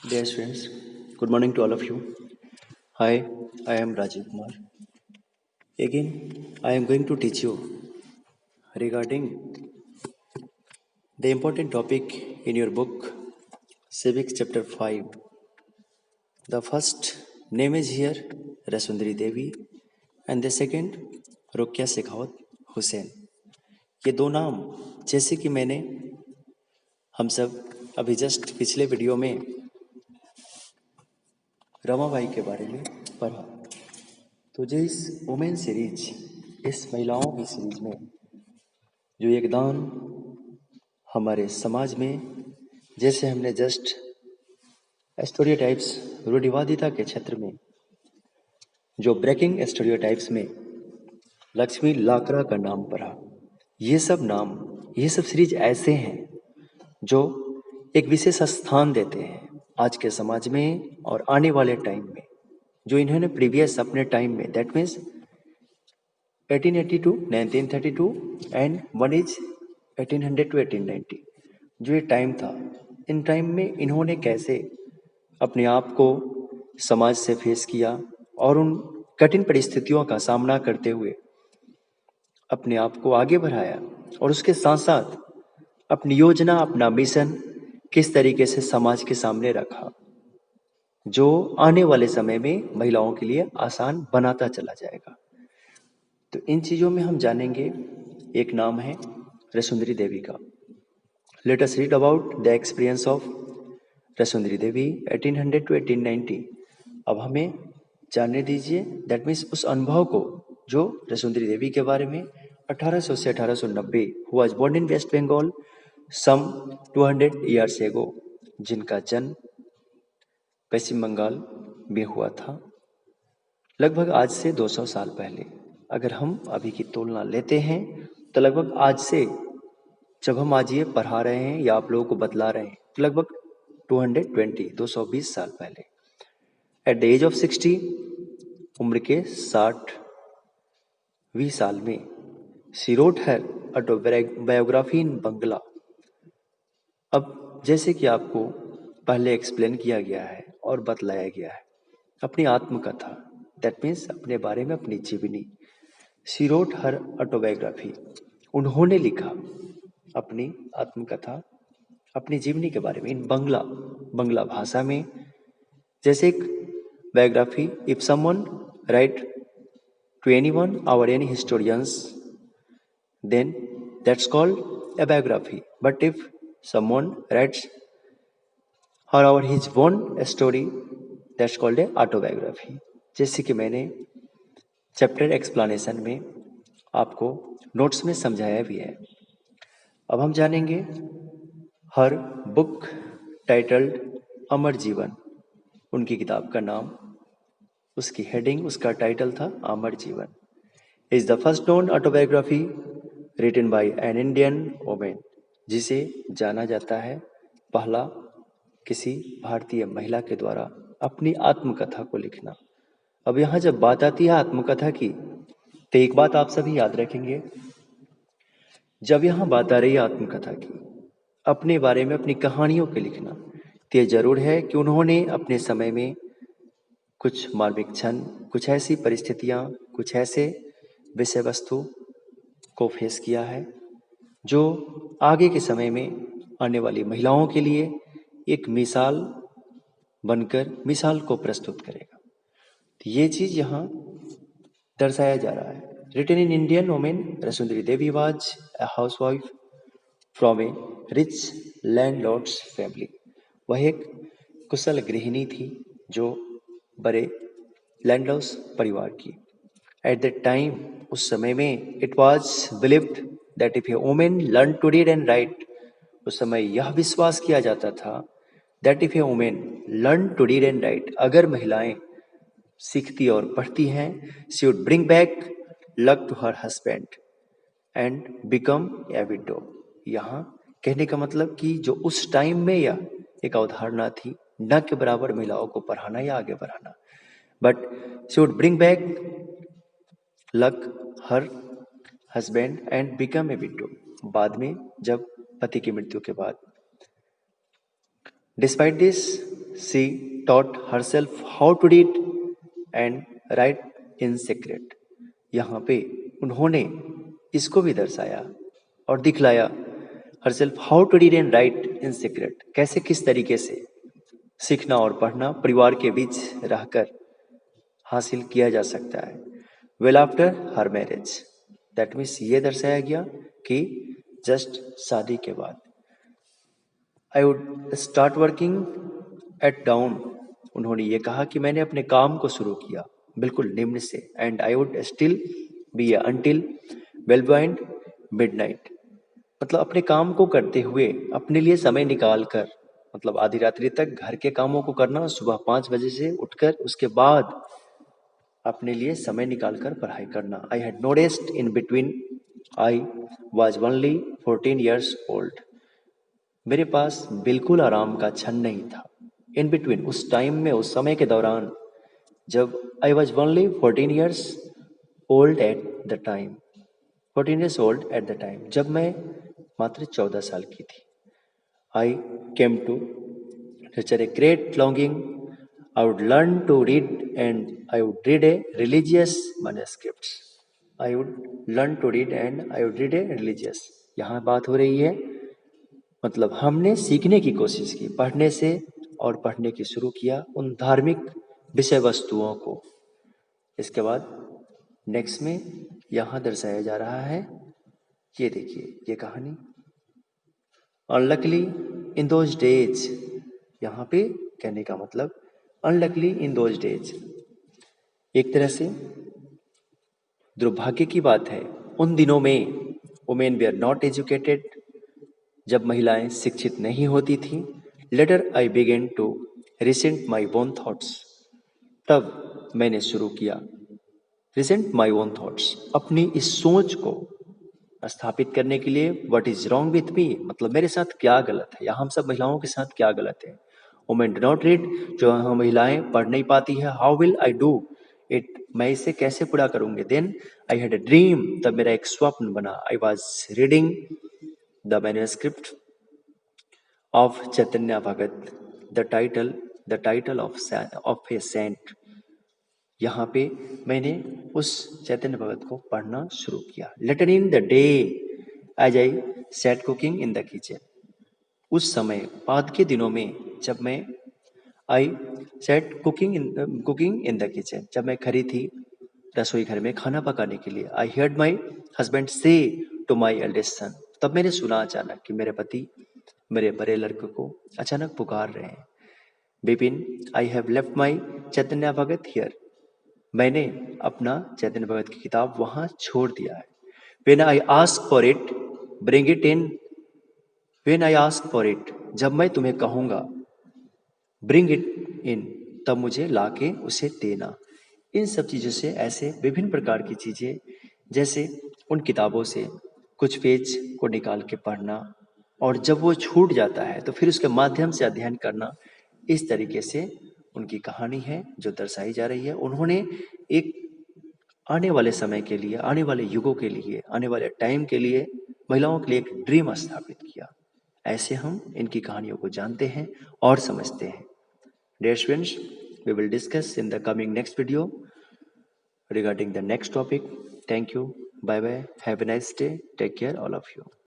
Dear students, good morning to all of you. Hi, I am Rajiv Kumar. Again, I am going to teach you regarding the important topic in your book, Civics Chapter 5. The first name is here Rasundari Devi and the second रुकिया Shekhawat Hussain. ये दो नाम जैसे कि मैंने हम सब अभी just पिछले वीडियो में रमाबाई के बारे में पढ़ा. तो जो इस वुमेन सीरीज, इस महिलाओं की सीरीज में जो योगदान हमारे समाज में, जैसे हमने जस्ट स्टेरियोटाइप्स रूढ़िवादिता के क्षेत्र में जो ब्रेकिंग स्टेरियोटाइप्स में लक्ष्मी लाकड़ा का नाम पढ़ा. ये सब नाम, ये सब सीरीज ऐसे हैं जो एक विशेष स्थान देते हैं आज के समाज में और आने वाले टाइम में. जो इन्होंने प्रीवियस अपने टाइम में, that means 1882, 1932 and one is 1800 to 1890, जो ये टाइम था, इन टाइम में इन्होंने कैसे अपने आप को समाज से फेस किया और उन कठिन परिस्थितियों का सामना करते हुए अपने आप को आगे बढ़ाया और उसके साथ साथ अपनी योजना, अपना मिशन किस तरीके से समाज के सामने रखा, जो आने वाले समय में महिलाओं के लिए आसान बनाता चला जाएगा. तो इन चीज़ों में हम जानेंगे. एक नाम है रसुंदरी देवी का. Let us read about the experience of Rassundari Devi 1800 to 1890. अब हमें जानने दीजिए, दैट मीन्स उस अनुभव को जो रसुंदरी देवी के बारे में 1800 से 1890 who was born in West Bengal some 200 years ago, जिनका जन्म पश्चिम बंगाल में हुआ था लगभग आज से 200 साल पहले. अगर हम अभी की तुलना लेते हैं तो लगभग आज से, जब हम आज ये पढ़ा रहे हैं या आप लोगों को बतला रहे हैं, तो लगभग 220 साल पहले. एट द एज ऑफ 60, उम्र के 60वीं साल में, शी रोट हर ऑटोबायोग्राफी इन बंगला. अब जैसे कि आपको पहले एक्सप्लेन किया गया है और बतलाया गया है, अपनी आत्मकथा, दैट मीन्स अपने बारे में अपनी जीवनी. शी रोट हर ऑटोबायोग्राफी, उन्होंने लिखा अपनी आत्मकथा, अपनी जीवनी के बारे में इन बंगला भाषा में. जैसे एक biography, if someone write to anyone or any historians, then that's called a biography. But if someone writes her or his own story, that's called a autobiography. जैसे कि मैंने चैप्टर एक्सप्लेनेशन में आपको नोट्स में समझाया भी है. अब हम जानेंगे हर बुक टाइटल्ड अमर जीवन. उनकी किताब का नाम, उसकी हेडिंग, उसका टाइटल था Amar Jiban. Is the first known autobiography written by an Indian women, जिसे जाना जाता है पहला किसी भारतीय महिला के द्वारा अपनी आत्मकथा को लिखना. अब यहाँ जब बात आती है आत्मकथा की, तो एक बात आप सभी याद रखेंगे, जब यहाँ बात आ रही है आत्मकथा की, अपने बारे में अपनी कहानियों के लिखना, तो ये जरूर है कि उन्होंने अपने समय में कुछ मार्मिक क्षण, कुछ ऐसी परिस्थितियाँ, कुछ ऐसे विषय वस्तु को फेस किया है जो आगे के समय में आने वाली महिलाओं के लिए एक मिसाल बनकर मिसाल को प्रस्तुत करेगा. तो ये चीज यहाँ दर्शाया जा रहा है. Written in Indian women, Rassundari Devi was a housewife from a rich landlord's family. वह एक कुशल गृहिणी थी जो बड़े लैंडलॉर्ड्स परिवार की. एट दैट टाइम, उस समय में, it was believed that if a women learn to read and write, उस समय यह विश्वास किया जाता था that if a women learn to read and write, अगर महिलाएं सीखती और पढ़ती हैं, she would bring back luck to her husband and become a widow. यहाँ कहने का मतलब कि जो उस टाइम में यह एक अवधारणा थी, न के बराबर महिलाओं को पढ़ाना या आगे बढ़ाना, but she would bring back luck her husband and become a window. बाद में जब पति की मृत्यु के बाद, despite this she taught herself how to read and write in secret. यहाँ पे उन्होंने इसको भी दर्शाया और दिखलाया herself how to read and write in secret, कैसे किस तरीके से सीखना और पढ़ना परिवार के बीच रहकर हासिल किया जा सकता है। Well after her marriage, that means ये दर्शाया गया कि जस्ट शादी के बाद I would start working at down, उन्होंने ये कहा कि मैंने अपने काम को शुरू किया बिल्कुल निम्न से, and I would still be until well behind midnight, मतलब अपने काम को करते हुए अपने लिए समय निकाल कर, मतलब आधी रात्रि तक घर के कामों को करना, सुबह 5 बजे से उठकर उसके बाद अपने लिए समय निकालकर पढ़ाई करना। I had no rest in between, I was only 14 years old, मेरे पास बिल्कुल आराम का क्षण नहीं था। इन बिटवीन, उस टाइम में, उस समय के दौरान, जब I was only 14 years old at the time, 14 years old at the time, जब मैं मात्र 14 साल की थी। I came to nurture a great longing. I would learn to read and I would read a religious manuscripts. I would learn to read and I would read a religious. यहाँ बात हो रही है, मतलब हमने सीखने की कोशिश की पढ़ने से, और पढ़ने की शुरू किया उन धार्मिक विषय वस्तुओं को। इसके बाद नेक्स्ट में यहाँ दर्शाया जा रहा है, ये देखिए ये कहानी। अनलकली इन दोज डेज, यहाँ पे कहने का मतलब अनलकली इन दोज डेज, एक तरह से दुर्भाग्य की बात है उन दिनों में, women they are not educated, जब महिलाएं शिक्षित नहीं होती थी। Later I began to resent my own thoughts, तब मैंने शुरू किया रिसेंट माई ओन थॉट्स, अपनी इस सोच को स्थापित करने के लिए। What is wrong with me, मतलब मेरे साथ क्या गलत है, या हम सब महिलाओं के साथ क्या गलत है। वुमेन डू नॉट रीड, जो हम महिलाएं पढ़ नहीं पाती है। How will I do it, मैं इसे कैसे पूरा करूंगी। Then I had a dream, तब मेरा एक स्वप्न बना। I was reading the manuscript of Chaitanya Bhagat, the title of a saint. यहाँ पे मैंने उस चैतन्य भगत को पढ़ना शुरू किया। Later in the day as I sat cooking in the kitchen, उस समय बाद के दिनों में जब मैं I set cooking in the kitchen, जब मैं खड़ी थी रसोई घर में खाना पकाने के लिए। आई हर्ड माई हस्बैंड से टू माई एल्डेस्ट सन, तब मैंने सुना अचानक कि मेरे पति मेरे बड़े लड़के को अचानक पुकार रहे हैं। Bipin, I have left my Chaitanya Bhagat here, मैंने अपना चैतन्य भगत की किताब वहां छोड़ दिया है। When I ask for it, bring it in. When I ask for it, जब मैं तुम्हें कहूंगा bring it in, तब मुझे लाके उसे देना। इन सब चीज़ों से, ऐसे विभिन्न प्रकार की चीज़ें, जैसे उन किताबों से कुछ पेज को निकाल के पढ़ना, और जब वो छूट जाता है तो फिर उसके माध्यम से अध्ययन करना, इस तरीके से उनकी कहानी है जो दर्शाई जा रही है। उन्होंने एक आने वाले समय के लिए, आने वाले युगों के लिए, आने वाले टाइम के लिए, महिलाओं के लिए एक ड्रीम स्थापित किया। ऐसे हम इनकी कहानियों को जानते हैं और समझते हैं। Dear students, we will discuss in the coming next video regarding the next topic. Thank you. Bye bye. Have a nice day. Take care, all of you.